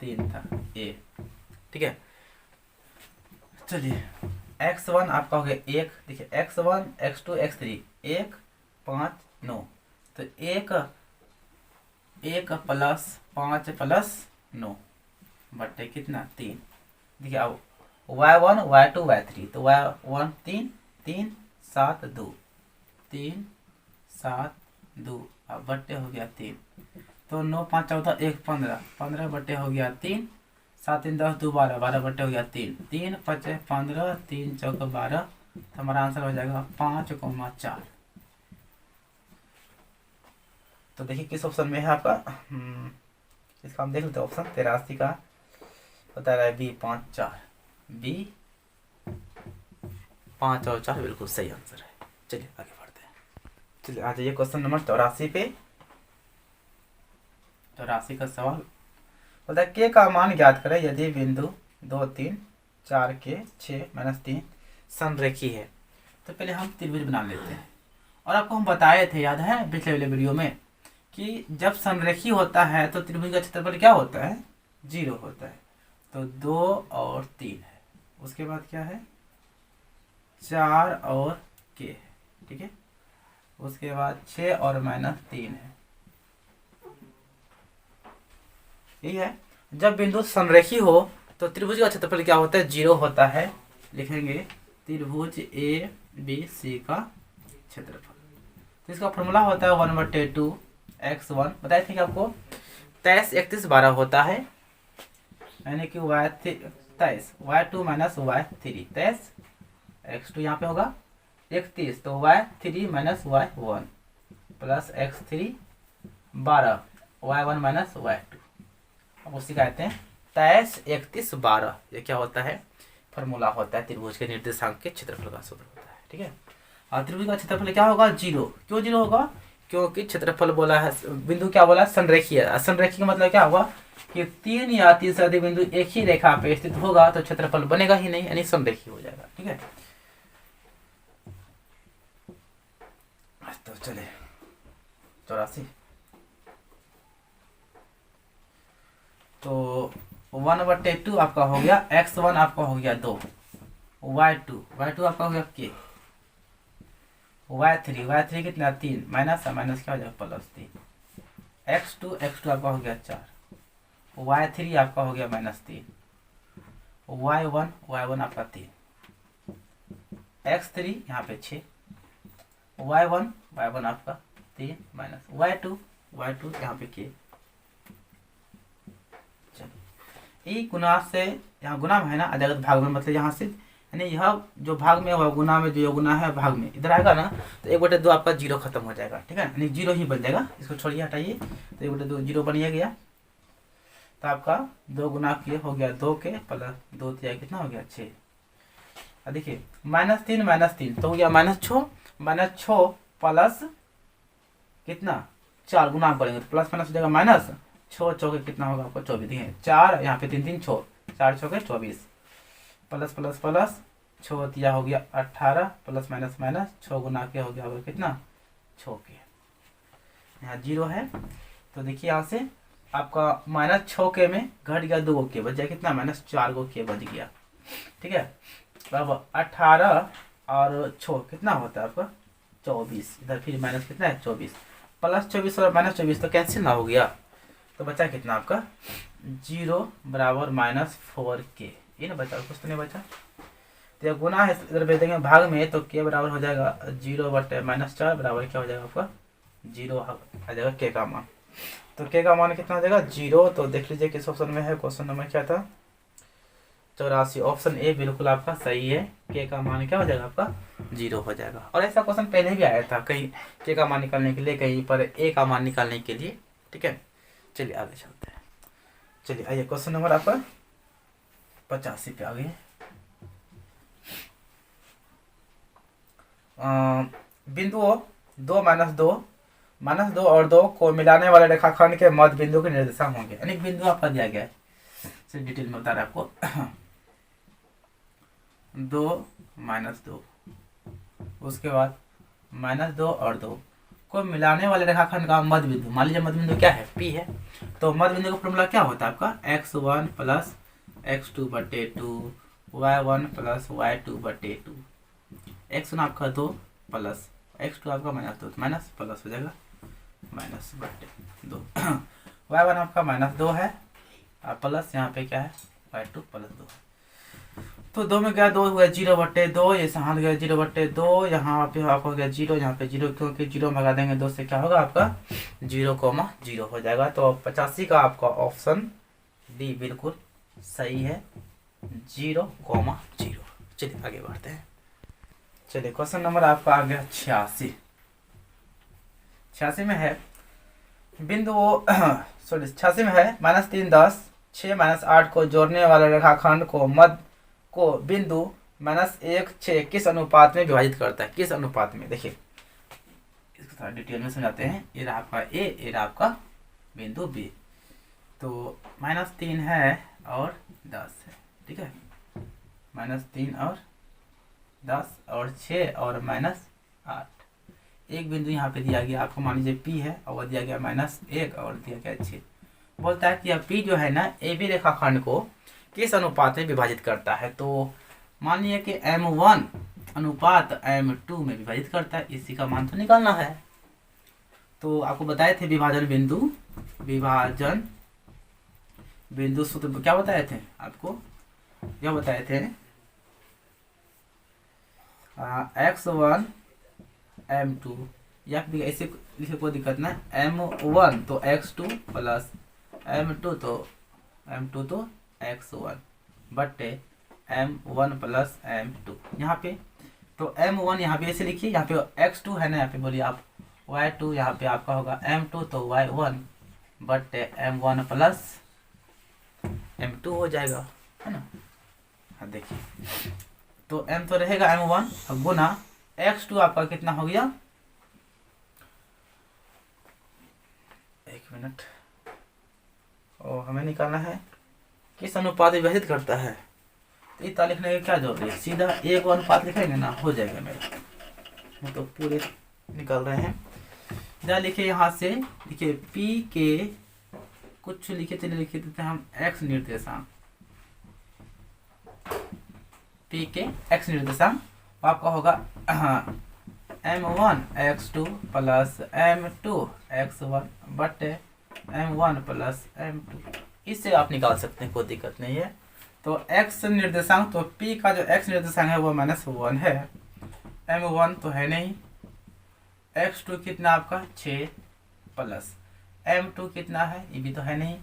3 था ए, ठीक है। चलिए x1 आपका हो गया 1, देखिए x1 x2 x3 1 5 9, तो 1 प्लस 5 प्लस 9 बट्टे कितना 3। देखिए अब y1 y2 y3, तो y1 3 3 7 2 3 7 2, अब बट्टे हो गया 3, तो 9 5 14 1 15 15 बट्टे हो गया 3, 7 3 10 2 12 12 बट्टे हो गया 3 3 5 15 3 चौक 12, तो हमारा आंसर हो जाएगा 5,4। तो देखिए किस ऑप्शन में है आपका, इसका हम देख लेते हैं। ऑप्शन 83 का बता रहा है बी 5 4, बी 5 और 4 बिल्कुल सही आंसर है। चलिए आगे बढ़ते हैं। चलिए आ जाइए क्वेश्चन नंबर 84 पे। 84 का सवाल बोलता है के का मान ज्ञात करें यदि बिंदु 2 3 4 के 6 -3 संरेखी है। तो पहले हम त्रिभुज बना लेते हैं। और आपको हम बताए थे, याद है पिछले वाले वीडियो में, कि जब संरेखी होता है तो त्रिभुज का क्षेत्रफल क्या होता है, 0 होता है। तो 2 और 3 है, उसके बाद क्या है 4 और के है, ठीक है। उसके बाद 6 और -3 है, यही है। जब बिंदु संरेखी हो तो त्रिभुज का क्षेत्रफल क्या होता है, 0 होता है। लिखेंगे त्रिभुज ए बी सी का क्षेत्रफल। तो इसका फॉर्मूला होता है 1/2 x1, बताए थे कि आपको 23 31 12 होता है, यानी कि y2 माइनस y3 23, x2 यहाँ पे होगा 31, तो y3 minus y1 plus x3 12 y1 minus y2। अब उसी कहते हैं 23 31 12, ये क्या होता है, फॉर्मूला होता है त्रिभुज के निर्देशांक के क्षेत्रफल का सूत्र होता है, ठीक है। और त्रिभुज का क्षेत्रफल क्या होगा, 0। क्यों 0 होगा, क्योंकि क्षेत्रफल बोला है, बिंदु क्या बोला, संरेखीय है। संरेखीय का मतलब क्या हुआ कि 3 या 3 से अधिक बिंदु एक ही रेखा पे स्थित होगा तो क्षेत्रफल बनेगा ही नहीं, यानी संरेखीय हो जाएगा, ठीक है। तो चले 84, तो 1/2 आपका हो गया, x1 आपका हो गया 2, y2 आपका हो गया k, y3 कितना 3, माइनस माइनस क्या हो जाएगा प्लस 3, x2 आपका हो गया 4, y3 आपका हो गया -3, y1 आपका 3, x3 यहाँ पे 6, y1 आपका 3 माइनस y2 यहाँ पे k। चलिए गुना से यहाँ गुना में है ना, अजागत भाग में, मतलब यहाँ से यानी यह जो भाग में हुआ गुना में, जो गुना है भाग में इधर आएगा ना, तो 1/2 आपका 0 खत्म हो जाएगा, ठीक है, यानी 0 ही बन जाएगा। इसको छोड़िए, हटाइए, तो 1/2 0 बन गया। तो आपका 2 गुना के हो गया 2 के प्लस 2 3 कितना हो गया 6। देखिए -3 तो हो गया -6 प्लस कितना 4 गुना करेंगे तो प्लस माइनस हो जाएगा माइनस 6 चौके कितना होगा आपको 24। देखिए 4 यहाँ पे 3 3 6 4 चौके 24 प्लस प्लस प्लस 6 दिया हो गया 18 प्लस माइनस माइनस 6 गुना के हो गया होगा कितना 6 के, यहाँ 0 है। तो देखिए यहाँ से आपका -6 के में घट गया 2 के, बच जाए कितना -4 के बच गया, ठीक है। अब 18 और 6 कितना होता है आपका 24, इधर फिर माइनस कितना है 24, प्लस 24 और -24 तो कैंसिल ना हो गया, तो बचा कितना आपका 0 बराबर -4k, ये ना बचा, कुछ तो नहीं बचा। तो यह गुना है, इधर भेज देंगे भाग में, तो k बराबर हो जाएगा 0/-4 बराबर क्या हो जाएगा आपका 0 आ जाएगा k का मान। तो k का मान कितना हो जाएगा 0। तो देख लीजिए किस ऑप्शन में है, क्वेश्चन नंबर क्या था 84, ऑप्शन ए बिल्कुल आपका सही है। k का मान क्या हो जाएगा आपका 0 हो जाएगा। और ऐसा क्वेश्चन पहले भी आया था, कहीं k का मान निकालने के लिए, कहीं पर a का मान निकालने के लिए, ठीक है। चलिए आगे चलते हैं। चलिए आइए क्वेश्चन नंबर आपका 85 पे आ गए। बिंदुओं 2 -2 और 2 को मिलाने वाले रेखाखंड के मध्य बिंदु के निर्देशांक होंगे। अनेक बिंदु आपका दिया गया है, सिर्फ डिटेल में बता रहा है आपको। 2 -2, उसके बाद -2 और 2 को मिलाने वाले रेखाखंड का मध्य बिंदु, मान लीजिए मध्य बिंदु क्या है P है, तो मध्य बिंदु का फॉर्मूला क्या होता है आपका x1 + x2/2 y1 plus y2 बटे 2। x1 आपका 2 प्लस x2 आपका -2, माइनस प्लस हो जाएगा माइनस बटे 2। y1 आपका -2 है और प्लस यहाँ पे क्या है y2 प्लस 2। तो 2 में क्या 2 हुआ 0 बटे 2, ये यहाँ गया 0 बटे 2, यहाँ पे आपका हो गया 0, यहाँ पे 0, क्योंकि 0 भगा देंगे 2 से क्या होगा आपका 0,0 हो जाएगा। तो 85 का आपका ऑप्शन डी बिल्कुल सही है, 0,0। चलिए आगे बढ़ते हैं। चलिए क्वेश्चन नंबर आपका आ गया 86। 86 में है बिंदु सॉरी 86 में है -3 10 6 -8 को जोड़ने वाले रेखाखंड को मध्य को बिंदु -1 6 किस अनुपात में विभाजित करता है, किस अनुपात में। देखिए इसको थोड़ा डिटेल में समझाते हैं। ये रहा आपका ए, ये रहा आपका बिंदु बी। तो -3 है और 10 है, ठीक है, -3 और 10 और 6 और -8। एक बिंदु यहाँ पे दिया गया आपको, मान लीजिए P है और वह दिया गया -1 और दिया गया 6। बोलता है कि यह P जो है ना ए बी रेखाखंड को किस अनुपात में विभाजित करता है। तो मान लीजिए कि M1 अनुपात M2 में विभाजित करता है, इसी का मान तो निकालना है। तो आपको बताए थे विभाजन बिंदु सूत्र क्या बताए थे आपको, क्या बताए थे x1 M2, या फिर ऐसे लिखे कोई दिक्कत ना, M1 तो x2 प्लस M2 तो x1 बटे M1 प्लस M2। यहाँ पे तो M1 यहाँ पे ऐसे लिखिए, यहाँ पे x2 है ना, यहाँ पे बोलिए आप y2, यहाँ पे आपका होगा M2 तो y1 बटे M1 प्लस M2 हो जाएगा, है ना। हाँ देखिए तो M तो रहेगा M1 गुना x2 आपका कितना हो गया, एक मिनट, और हमें निकालना है किस अनुपात में विभाजित करता है। तो इतना लिखने का क्या जरूरत है, सीधा एक अनुपात लिखेंगे ना हो जाएगा मेरा। हम तो पूरे निकाल रहे हैं। जहाँ लिखे यहाँ से लिखिए P के कुछ लिखे, चलिए लिखे देते हैं हम x निर्देशांक, P के x निर्देशांक आपका होगा M1 x2 plus M2 x1 बटे M1 प्लस M2। इससे आप निकाल सकते हैं, कोई दिक्कत नहीं है। तो x निर्देशांक, तो P का जो x निर्देशांक है वो -1 है, M1 तो है नहीं, x2 कितना आपका 6 प्लस M2 कितना है ये भी तो है नहीं,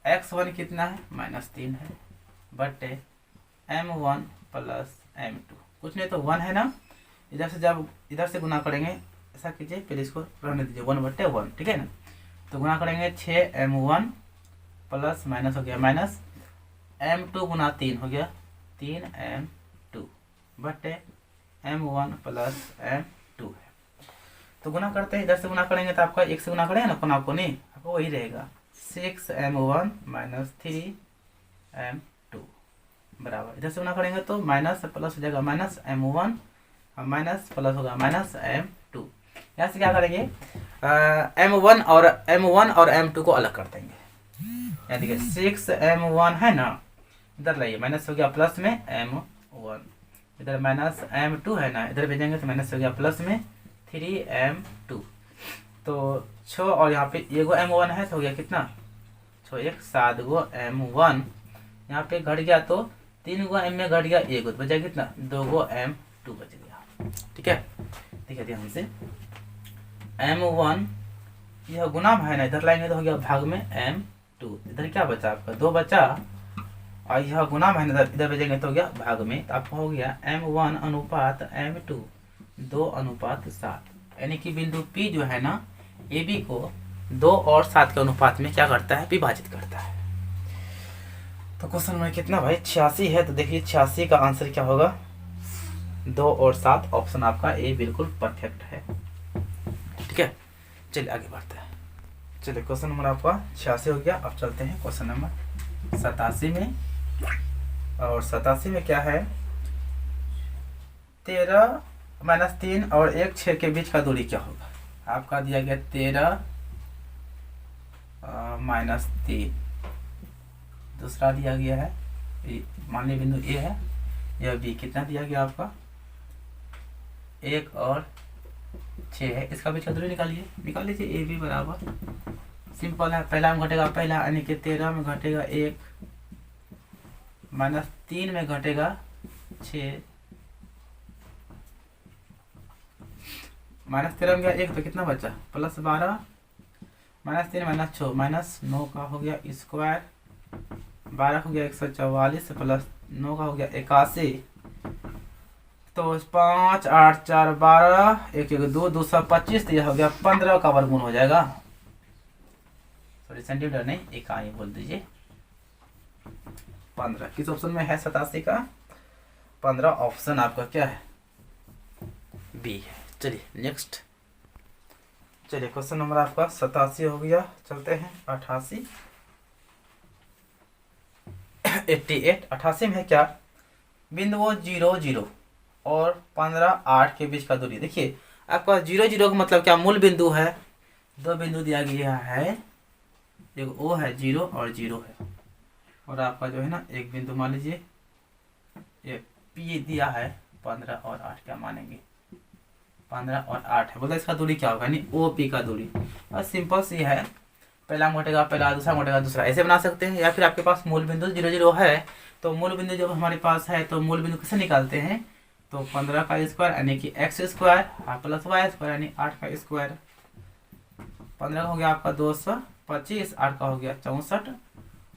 x1 कितना है -3 है बटे M1 प्लस M2, कुछ नहीं तो 1 है ना। इधर से जब इधर से गुना करेंगे, ऐसा कीजिए पहले इसको रहने दीजिए 1 बटे 1, ठीक है ना। तो गुना करेंगे 6M1 प्लस माइनस हो गया माइनस M2 गुना 3 हो गया 3M2 बटे M1 प्लस M2 है। तो गुना करते हैं, इधर से गुना करेंगे तो आपका 1 से गुना करेंगे ना, कोना को नहीं, आपको वही रहेगा 6M1 माइनस 3M2 बराबर, इधर से गुना करेंगे तो माइनस प्लस हो जाएगा माइनस M1 और माइनस प्लस होगा माइनस M2। यहाँ से क्या करेंगे M1 और M2 को अलग कर देंगे। यहाँ देखिए 6M1 है ना, इधर लाइए माइनस हो गया प्लस में M1, इधर माइनस M2 है ना, इधर भेजेंगे तो माइनस हो गया प्लस में 3M2। तो 6 और यहाँ पे एगो M1 है तो हो गया कितना 6 1 7 गो M1, यहाँ पे घट गया तो 3 गो M में घट गया एगो, तो बचा कितना 2 गो M2 बच गया, ठीक है। देखिए ध्यान से M1 यह गुना है ना, इधर लाएंगे तो हो गया भाग में M2, इधर क्या बचा आपका 2 बचा, और यह गुना है ना इधर भेजेंगे तो हो गया भाग में, तो आपका हो गया M1 अनुपात M2 2:7, यानी कि बिंदु P जो है ना AB को 2 और 7 के अनुपात में क्या करता है विभाजित करता है। तो क्वेश्चन में कितना भाई 86 है, तो देखिए 86 का आंसर क्या होगा 2 और 7, ऑप्शन आपका ए बिल्कुल परफेक्ट है, ठीक है। चलिए आगे बढ़ते हैं। चलिए क्वेश्चन नंबर आपका 86 हो गया। अब चलते हैं क्वेश्चन नंबर 87 में, और 87 में क्या है 13 -3 और 1 6 के बीच का दूरी क्या होगा। आपका दिया गया 13 -3, दूसरा दिया गया है मान लीजिए बिंदु ए है, यह बी, कितना दिया गया आपका 1 और 6 है, इसका बीच का दूरी निकालिए, निकाल लीजिए। ए बी बराबर सिंपल है, पहला में घटेगा पहला यानी कि 13 में घटेगा 1 माइनस 3 में घटेगा 6 माइनस 13 में गया 1 तो कितना बचा प्लस 12 माइनस 3 माइनस 6 माइनस 9 का हो गया स्क्वायर, 12 हो गया 144 प्लस 9 का हो गया 81, तो 5 8 4 12 1 1 2 225, तो यह हो गया 15 का वर्गमूल हो जाएगा। सॉरी सेंटीमीटर नहीं, इकाई बोल दीजिए। 15 किस ऑप्शन में है 87 का 15 ऑप्शन आपका क्या है बी है। चलिए नेक्स्ट, चलिए क्वेश्चन नंबर आपका 87 हो गया। चलते हैं 88 88 में है क्या, बिंदुओं 0 0 और 15 8 के बीच का दूरी। देखिए आपका 0 0 का मतलब क्या, मूल बिंदु है, दो बिंदु दिया गया है, एक ओ है 0 और 0 है, और आपका जो है ना एक बिंदु मान लीजिए ये पी दिया है 15 और 8, क्या मानेंगे 15 और 8 है, बोलते इसका दूरी क्या होगा, यानी ओ पी का दूरी। और सिंपल सी है, पहला घटेगा पहला, दूसरा घटेगा दूसरा, ऐसे बना सकते हैं। या फिर आपके पास मूल बिंदु 0 0 है, तो मूल बिंदु जब हमारे पास है तो मूल बिंदु कैसे निकालते हैं, तो 15 का स्क्वायर यानी कि X square plus Y square यानी 8 का स्क्वायर। 15 का हो गया आपका 225, 8 का हो गया 64,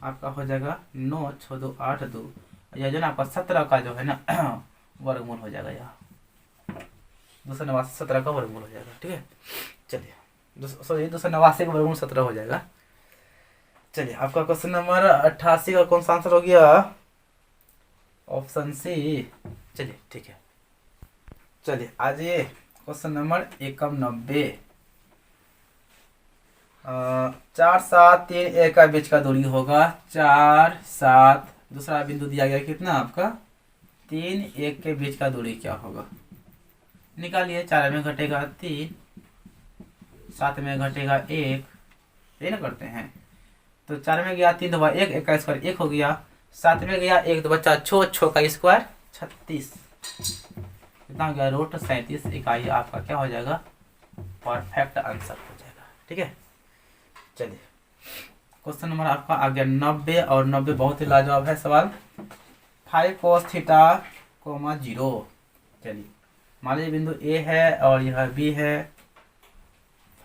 आपका हो जाएगा 9 6 2 8 2, यह जो ना आपका 17 का जो है ना वर्गमूल हो जाएगा, यहाँ 289 17 का वर्गमूल हो जाएगा। ठीक है, चलिए 289 का वर्गमूल 17 हो जाएगा। चलिए आपका क्वेश्चन नंबर 88 का कौन सा आंसर हो गया, ऑप्शन सी। चलिए ठीक है, चलिए आज ये क्वेश्चन नंबर 91 4 7 3 1 का बीच का दूरी होगा 4 7, दूसरा बिंदु दिया गया कितना आपका 3 1 के बीच का दूरी क्या होगा, निकालिए। 4 में घटेगा 3, 7 में घटेगा 1, ये ना करते हैं, तो 4 में गया 3 तो 1 1 का स्क्वायर 1 हो गया, 7 में गया 1 तो बच्चा 6 6 का स्क्वायर 36, कितना हो गया रूट 37 इकाई, आपका क्या हो जाएगा परफेक्ट आंसर हो जाएगा। ठीक है, चलिए क्वेश्चन नंबर आपका आ गया 90, और 90 बहुत ही लाजवाब है सवाल। 5 cos थीटा 0, चलिए मान लीजिए बिंदु ए है और यह बी है,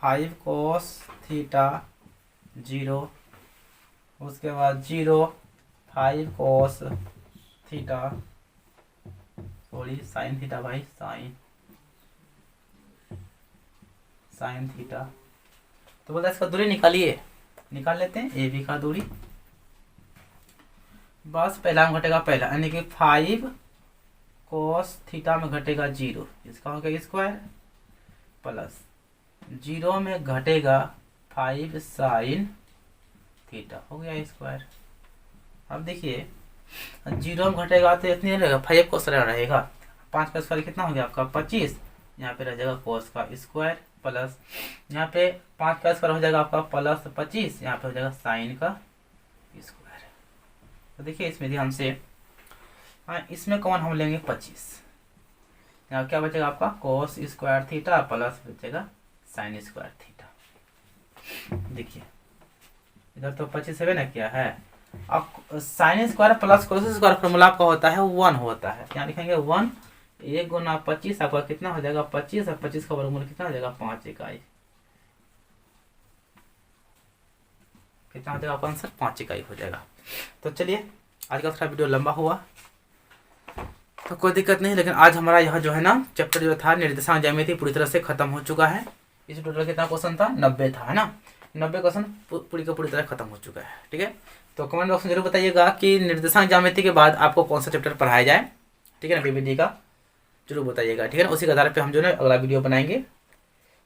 5 cos थीटा 0, उसके बाद 0 5 cos theta, sorry sine theta भाई, साइन थीटा, तो बोलता है इसका दूरी निकालिए, निकाल लेते हैं ए बी का दूरी। बस पहला में घटेगा पहला यानी कि 5 cos थीटा में घटेगा 0, इसका हो गया स्क्वायर, प्लस 0 में घटेगा 5 साइन थीटा, हो गया स्क्वायर। अब देखिए 0 में घटेगा तो इतनी रहेगा 5 cos रहेगा, 5 का स्क्वायर कितना हो गया आपका 25, यहाँ पे रह जाएगा cos का स्क्वायर, प्लस यहाँ पे 5 का स्क्वायर हो जाएगा आपका प्लस 25, यहाँ पे हो जाएगा साइन का स्क्वायर। तो देखिए इसमें ध्यान से, हाँ इसमें कौन हम लेंगे 25, यहाँ क्या बचेगा आपका cos स्क्वायर थीटा प्लस बचेगा साइन स्क्वायर थीटा। देखिए इधर तो 25 है ना, क्या है अब sine square plus cos square formula आपका होता है 1 होता है, यहाँ लिखेंगे 1 1 गुना 25 आपका कितना हो जाएगा 25, और 25 का वर्गमूल कितना हो जाएगा 5 इकाई, कितना हो जाएगा आपका आंसर 5 इकाई हो जाएगा। तो चलिए आज का थोड़ा वीडियो लंबा हुआ तो कोई दिक्कत नहीं, लेकिन आज हमारा यह जो है ना चैप्टर जो था निर्देशांक ज्यामिति पूरी तरह से खत्म हो चुका है। इस टोटल कितना क्वेश्चन था 90 था, है ना, 90 क्वेश्चन पूरी का पूरी तरह खत्म हो चुका है। ठीक है, तो कमेंट बॉक्स में जरूर बताइएगा कि निर्देशांक ज्यामिति के बाद आपको कौन सा चैप्टर पढ़ाया जाए। ठीक है ना, पीपीटी का जरूर बताइएगा। ठीक है ना, उसी के आधार पे हम जो है अगला वीडियो बनाएंगे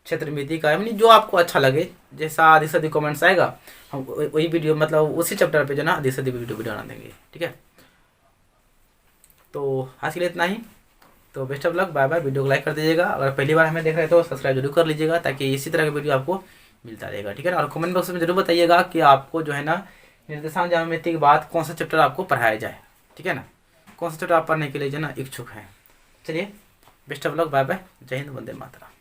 क्षेत्रमिति का, यानी जो आपको अच्छा लगे, जैसा अधिक से अधिक कमेंट्स आएगा हम वही वीडियो मतलब उसी चैप्टर पे जो ना अधिक से अधिक वीडियो बना देंगे। ठीक है, तो आज के लिए इतना ही, तो best of luck, bye bye. Video को लाइक कर दीजिएगा, अगर पहली बार हमें देख रहे हैं तो सब्सक्राइब जरूर कर लीजिएगा ताकि इसी तरह का वीडियो आपको मिलता रहेगा। ठीक है ना, और कमेंट बॉक्स में जरूर बताइएगा कि आपको जो है ना निर्देशांक ज्यामिति के बाद कौन सा चैप्टर आपको पढ़ाया जाए। ठीक है ना। कौन सा चैप्टर आप पढ़ने के लिए जो ना इच्छुक हैं। चलिए best of luck, bye bye, Jai Hind, Vande Mataram.